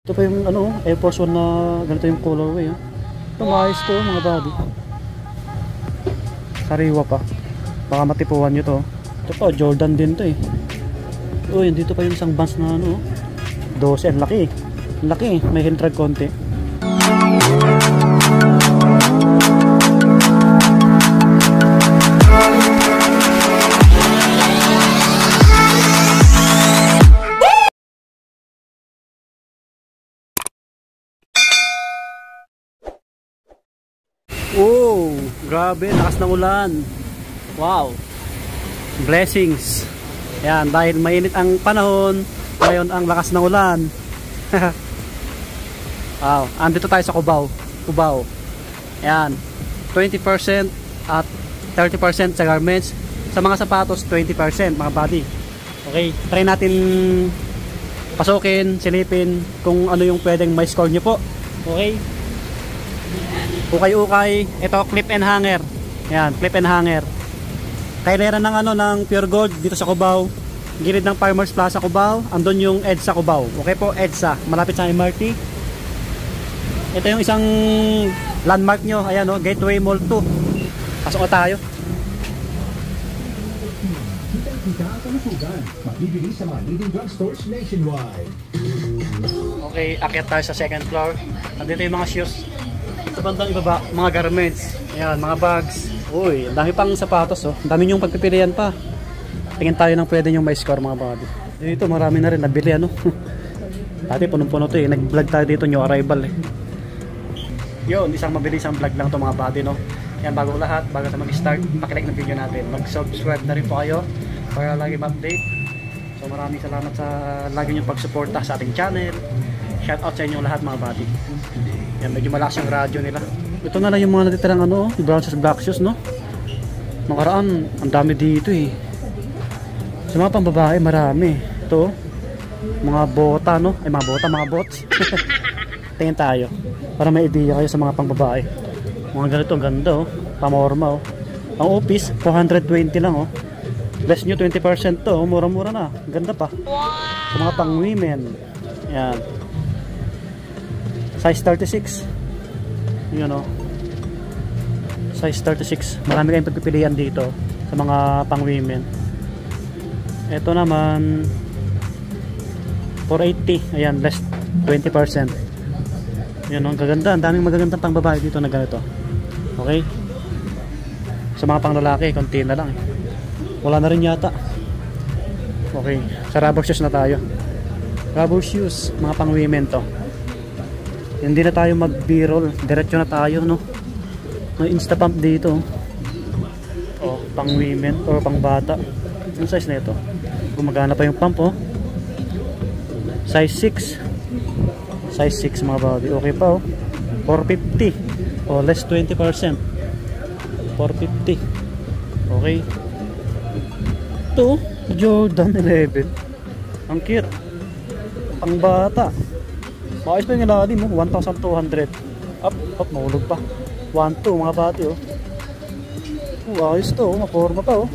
Ito pa yung ano, Air Force 1 na ganito yung colorway. Ito maayos to mga buddy. Sariwa pa. Baka matipuan nyo to. Ito pa, Jordan din to eh. Uy, dito pa yung isang Vans na ano. 12, ang laki. Ang laki, may heel drag konti. Oh, grabe, lakas ng ulan. Wow. Blessings. Yan, dahil mainit ang panahon, ngayon ang lakas ng ulan. Wow, andito tayo sa Cubao. Cubao. Yan, 20% at 30% sa garments. Sa mga sapatos, 20% mga buddy. Okay, try natin pasukin, silipin kung ano yung pwedeng may score nyo po. Okay. Ukay-ukay, ito clip and hanger. Yan, clip and hanger. Kailera ng ano ng Pure Gold dito sa Cubao. Gilid ng Farmers Plaza Cubao, andun yung EDSA Cubao. Okay po, EDSA, malapit sa MRT. Ito yung isang landmark nyo, ayan o, Gateway Mall 2. Pasok na tayo. Okay, akyat tayo sa second floor. Andito yung mga shoes. Ito bandang ibaba, mga garments. Ayan, mga bags. Uy, ang dami pang sapatos oh. Ang dami nyong pagpipilian pa. Tingin tayo ng pwede nyong may score mga buddy. Dito marami na rin nabili ano. Dati punong-puno to eh. Nag-vlog tayo dito, new arrival eh. Yun, isang mabilisang vlog lang to mga buddy no. Yan, bago lahat, bago tayo mag-start, pakilike ng video natin. Mag-subscribe na rin po kayo para lagi ma-update. So maraming salamat sa lagi nyong pagsuporta sa ating channel. Shout out sa inyo lahat mga buddy. Yan, medyo malakas yung radyo nila. Ito na lang yung mga natitirang ano, brown shoes, black shoes no. Nakaraan, ang dami dito eh. Sa mga pambabae, marami. Ito, mga bota no. Ay mga bota, mga bots. Tingin tayo para may idea kayo sa mga pambabae. Mga ganito, ganda oh. Pamorma oh. Ang office, 420 lang oh. Less nyo 20% to, mura-mura na. Ganda pa. Sa mga pang women. Yan. Size 36. Yun o. Size 36. Marami kayong pagpipilian dito sa mga pang women. Ito naman 480. Ayan, less 20%. Yun o, ang gaganda. Ang daming magagandang pang babae dito na ganito. Okay. Sa mga pang lalaki, konti na lang. Wala na rin yata. Okay. Sa rubber shoes na tayo. Rubber shoes. Mga pang women to. Hindi na tayo mag-b-roll. Diretso na tayo, no? May insta pump dito. Oh, pang women or pang bata. Yung size na ito. Gumagana pa yung pump, oh. Size 6. Size 6 mga buddy. Okay pa, oh. 450. Oh, less 20%. 450. Okay. Ito, Jordan 11. Ang cute. Pang bata. Maayos pa yung ilalim mo, 1,200. Up, mahulog pa. 1,2 mga bati oh. Ayos to, maporma pa oh.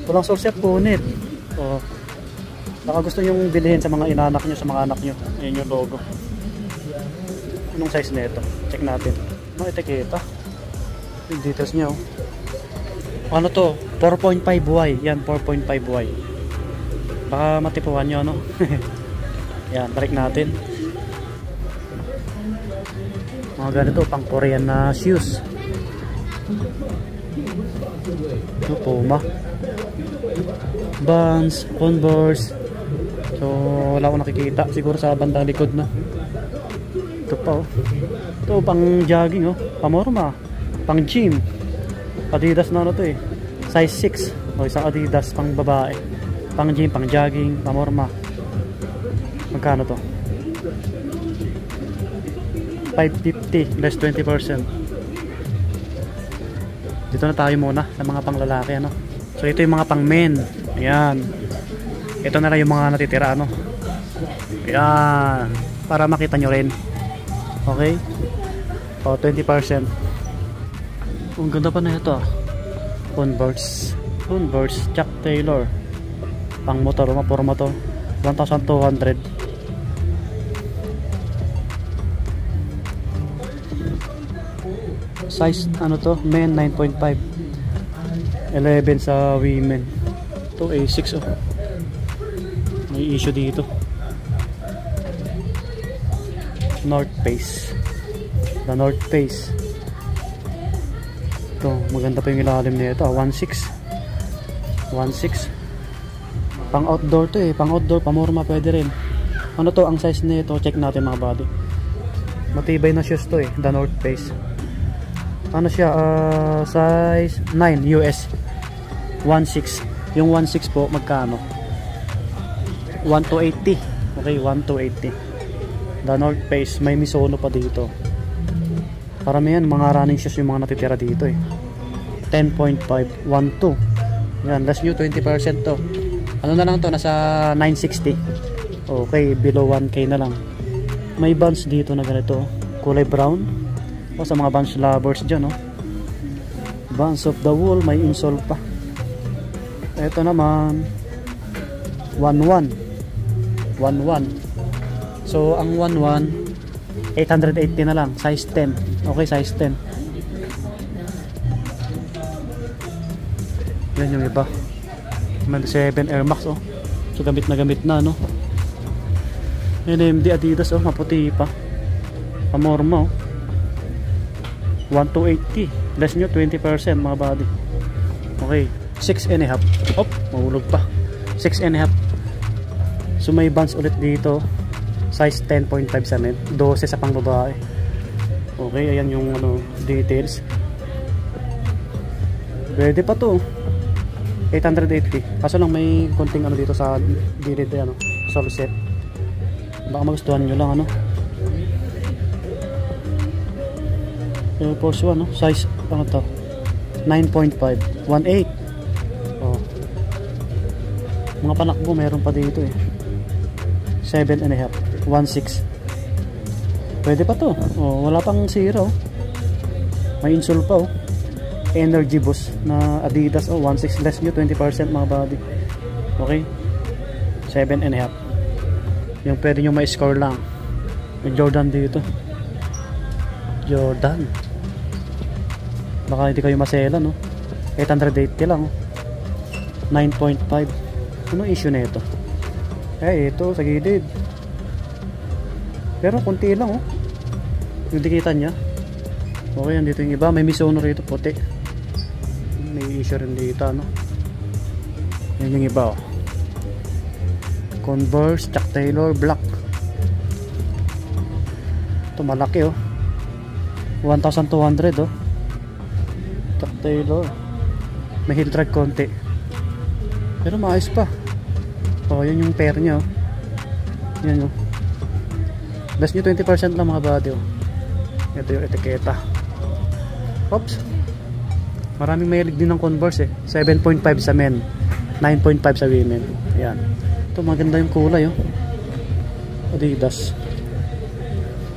Walang source punit. Oh. Baka gusto nyong bilhin sa mga inanak nyo, sa mga anak nyo. Ayan yung logo. Anong size na ito? Check natin. Mga etiketa. Yung details nyo. Ano to? 4.5Y. Yan, 4.5Y. Baka matipuan nyo ano. Yan, balik natin. Mga ganito pang Korean na shoes. Ito Puma, Vans, Converse. So wala akong nakikita. Siguro sa bandang likod na. Ito pa oh. Ito pang jogging oh. Pamorma. Pang gym. Adidas na ano to eh. Size 6 o isang Adidas pang babae. Pang gym, pang jogging, pamorma. Magkano to? 550 less 20%. Dito na tayo muna sa mga panglalaki ano. So ito yung mga pang men. Ayan. Ito na lang yung mga natitira ano. Ayan. Para makita nyo rin. Okay. O 20%. Ang ganda pa na ito ah. Converse Chuck Taylor. Pang motor, mapuro motor. 1,200. Size ano to, men 9.5, 11 sa women. To A6 oh. May issue dito. North Face. The North Face. Ito, maganda pa yung ilalim nito. 1.6. 1.6. Pang outdoor to eh. Pang outdoor, pamorma pwede rin. Ano to, ang size nito, check natin mga body. Matibay na shoes to eh, The North Face. Ano siya, size 9 US. 1.6. Yung 1.6 po, magkano? 1 to 80. Okay, 1 to 80. The North Face, may Misono pa dito. Paramihan mga running shoes yung mga natitira dito eh. 10.5, 1.2. Yan, less new 20% to. Ano na lang to, nasa 960. Okay, below 1k na lang. May buns dito na ganito, kulay brown. O sa mga buns lovers dyan, oh. Buns of the wool, may insole pa. Ito naman 1.1. 1.1. So ang 1.1 880 na lang, size 10. Okay, size 10. Yan yung iba. May 7 Air Max oh. So gamit na no. NMD Adidas oh, maputi pa. Pamorma oh. 1 to 80. Less nyo 20% mga body. Okay, 6.5. Hop, mahulog pa. 6.5. So may bands ulit dito. Size 10.5 sa men, 12 sa pang babae. Okay, ayan yung ano, details. Pwede pa to. 880. Kaso lang may konting ano dito sa gilid ano, sole set. Baka magustuhan nyo lang ano. Air Force 1 no, size ano to? 9.5, 1.8. Oh. Mga panakbo meron pa dito eh. 7.5, 1.6. Pwede pa to. Oh, wala pang sira oh. May insole pa oh. Energy Boost na Adidas oh, 1.6 less nyo 20% mga body. Okay, 7.5. Yung pwede nyo ma-score lang. May Jordan dito. Jordan, baka hindi kayo masela no. 880 lang oh. 9.5. Ano issue na ito? Eh ito sa gilid, pero konti lang oh yung dikitan nya. Okay, andito yung iba, may Misono rito puti. May issue rin dito no. Yan yung iba oh. Converse, Chuck Taylor, black. Ito malaki oh, 1,200 oh. Chuck Taylor, may heel drag konti pero maayos pa. Oh, yan yung pair nya oh. Yan oh. Less nyo 20% lang mga body oh. Ito yung etiketa. Oops. Maraming mahilig din ng Converse eh. 7.5 sa men, 9.5 sa women. Yan. Ito maganda yung kulay oh. Adidas.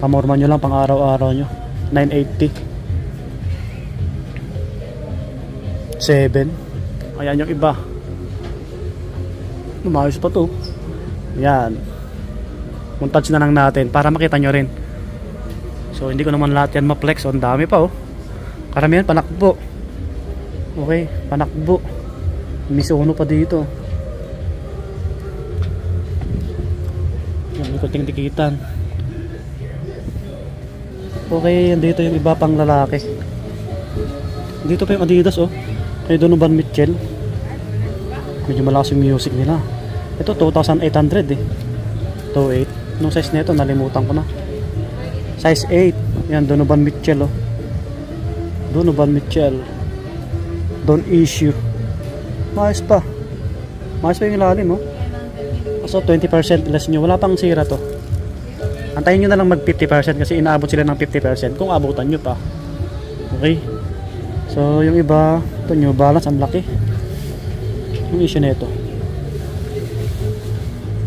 Pamorma nyo lang pang araw-araw nyo. 980. 7. Ayan yung iba. Lumayos pa to. Yan. Montage na lang natin para makita nyo rin. So hindi ko naman lahat yan ma-flex. So, ang dami pa oh. Karamihan panakbo. Okay, panakbo. Misono pa dito. Yan, may kunting dikitan. Okay, dito yung iba pang lalaki. Dito pa yung Adidas oh. Kay Donovan Mitchell. Medyo malakas yung music nila. Ito 2,800 eh. 2.8. Nung size nito nalimutan ko na. Size 8. Yan, Donovan Mitchell oh. Donovan Mitchell. Don't issue. Maayos pa. Maayos pa yung ilalim oh. So 20% less nyo. Wala pang sira to. Antayin nyo na lang mag 50% kasi inaabot sila ng 50% kung abutan nyo pa. Okay. So yung iba, ito New Balance, ang laki. Yung issue na ito.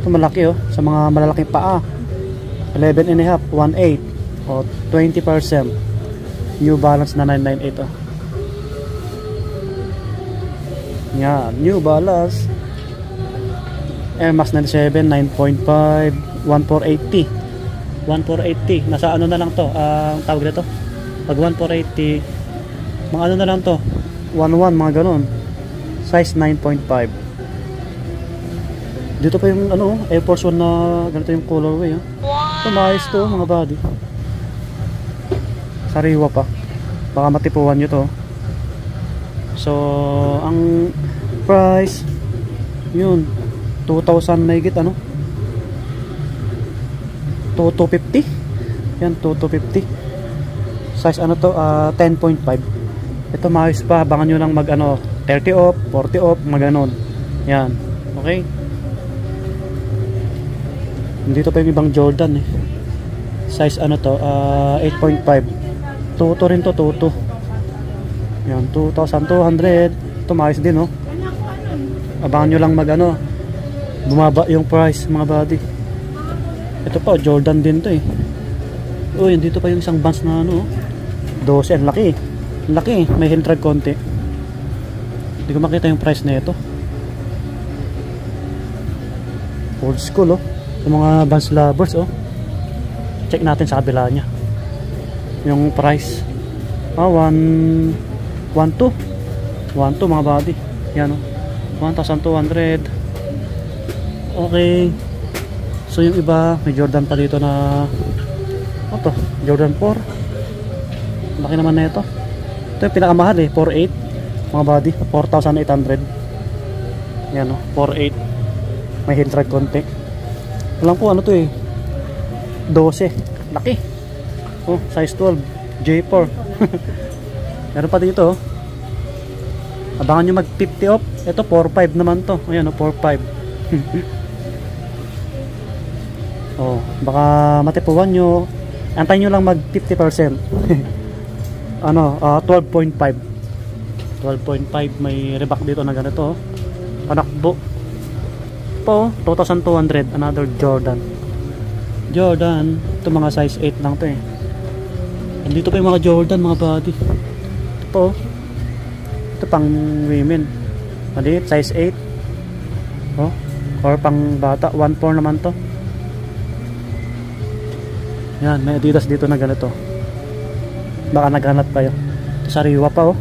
Ito malaki oh, sa mga malalaking paa. 11.5, 1.8 o 20%. New Balance na 998 oh. Yan, New Balance Air Max 97, 9.5, 1,480. 1,480. Nasa ano na lang to, tawag na to. Pag 1,480 Mga ano na lang to, 1-1 mga ganon. Size 9.5. Dito pa yung ano, Air Force 1 na ganito yung colorway. Ito maayos to mga buddy. Sariwa pa. Baka matipuan nyo to. So ang price yun 2,000 na higit ano, 2,250. Yan 2,250. Size ano to, 10.5. Ito maayos pa. Abangan nyo lang mag ano, 30 off, 40 off, maganon. Yan, okay. Dito pa yung ibang Jordan eh. Size ano to, 8.5. Toto rin to, Toto. Yan, 2,200. Ito maayos din oh. Abangan nyo lang mag ano, bumaba yung price mga buddy. Ito pa, Jordan din to eh. Uy, dito pa yung isang Vans na ano 12, ang laki. Ang laki, may heel drag konti. Hindi ko makita yung price na ito. Old school oh. Yung mga Vans lovers oh. Check natin sa kabila nya yung price. 1,2 mga buddy. Yan oh, 1,200. Okay. So yung iba, may Jordan pa dito na ano to? Jordan 4. Laki naman na ito. Ito yung pinakamahal eh, 4,800 mga buddy, 4,800. Yan o, 4,800. May heel drag konti. Alam ko ano to eh, 12. Laki. Oh, size 12, J4. Meron pa dito oh. Abangan nyo mag 50 off. Ito 4,500 naman to. Ayan o, 4,500. Oh, baka matipuan nyo. Antayin nyo lang mag 50%. Ano, 12.5. 12.5. May reback dito na ganito oh. Panakbo po, 2,200. Another Jordan. Jordan, ito mga size 8 lang to eh. Andito pa yung mga Jordan mga buddy. Ito po, ito pang women. Maliit, size 8 oh, or pang bata, 1,400 naman to. Yan, may Adidas dito na ganito. Baka naghanap kayo. Sariwa pa oh,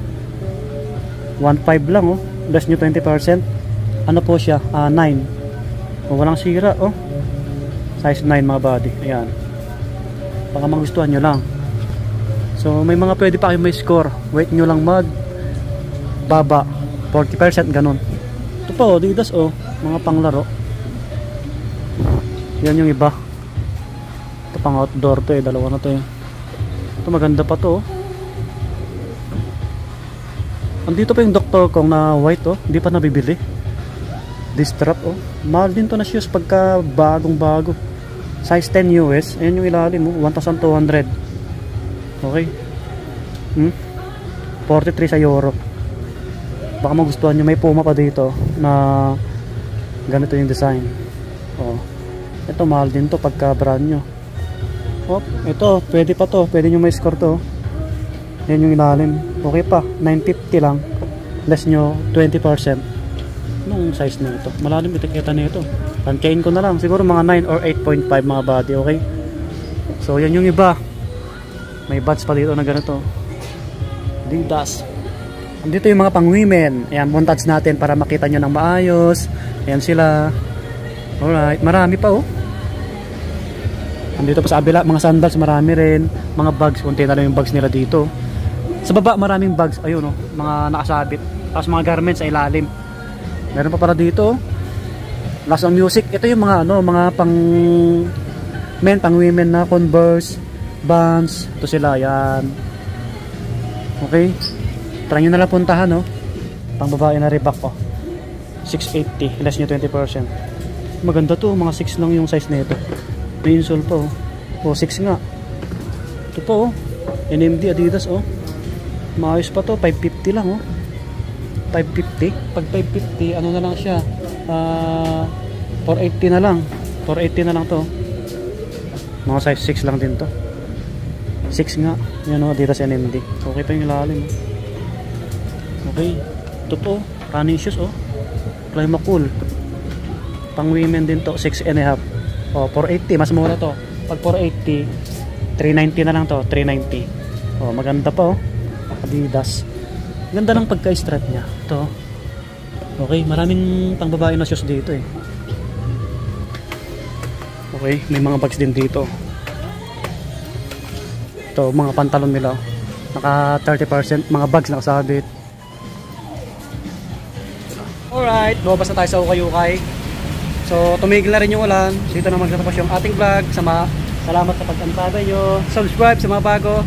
1,500 lang oh. Less nyo 20%. Ano po siya? 9. Oh, walang sira oh. Size 9 mga buddy. Ayan. Baka magustuhan nyo lang. So may mga pwede pa kayo may score. Wait nyo lang mag baba 40% ganun. Ito pa oh, Adidas oh. Mga panglaro. Yan yung iba. Ito pang outdoor to eh. Dalawa na to eh. Ito maganda pa to oh. Andito pa yung Dr. Kong na white oh. Hindi pa nabibili. This strap oh. Mahal din to na shoes pagka bagong bago. Size 10 US. Ayan yung ilalim oh. 1,200. Okay. 43 sa euro. Baka magustuhan nyo. May Puma pa dito na ganito yung design oh. Ito mahal din to pagka brand nyo oh. Ito pwede pa to. Pwede nyo may score to. Yan yung ilalim. Okay pa. 950 lang. Less nyo 20%. Anong size na ito? Malalim etiketa na ito. Pankain ko na lang. Siguro mga 9 or 8.5 mga body. Okay? So yan yung iba. May buds pa dito na ganito. Adidas. Andito yung mga pang women. Ayan, montage natin para makita nyo ng maayos. Ayan sila. Alright. Marami pa oh. Andito pa sa abila. Mga sandals marami rin. Mga bags. Kunti na lang yung bags nila dito. Sa baba maraming bags. Ayun oh. Mga nakasabit. Tapos mga garments sa ilalim. Meron pa para dito. Last ng music. Ito yung mga ano, mga pang men, pang women na Converse, Vans. Ito sila, yan. Okay. Try nyo nalang puntahan, no. Pang babae na Reebok po. 680, less nyo 20%. Maganda to, mga 6 lang yung size nito. May insole po. Oh, 6 nga. Ito po, oh. NMD Adidas, oh. Maayos pa to, 550 lang, oh. 550. Pag 550, ano na lang siya? 480 na lang. 480 na lang to. Mga size 6 lang din to. 6 nga. Yan o, Adidas NMD. Okay pa yung ilalim. Okay. Ito po, running shoes oh. Clima Cool. Pang women din to, 6.5. Oh, 480. Mas mura to. Pag 480, 390 na lang to. 390. Oh, maganda pa oh. Adidas. Ganda ng pagka-strap niya. Ito. Okay, maraming pang babae na shoes dito eh. Okay, may mga bags din dito. Ito, mga pantalon nila. Naka 30%, mga bags nakasabit. Alright, lumabas na tayo sa ukay-ukay. So, tumigil na rin yung ulan. Dito na magtatapos yung ating vlog. Salamat sa pag-antabay nyo. Subscribe sa mga bago.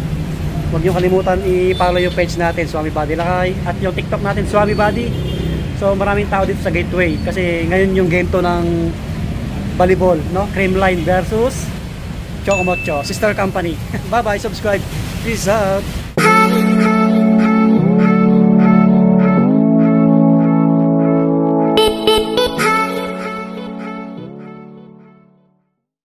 Huwag nyo kalimutan i-follow yung page natin, Swami Body Lakay. At yung TikTok natin, Swami Body. So, maraming tao dito sa Gateway. Kasi ngayon yung game to ng volleyball, no? Creamline versus Chocomocho, sister company. Bye-bye, subscribe. Peace out.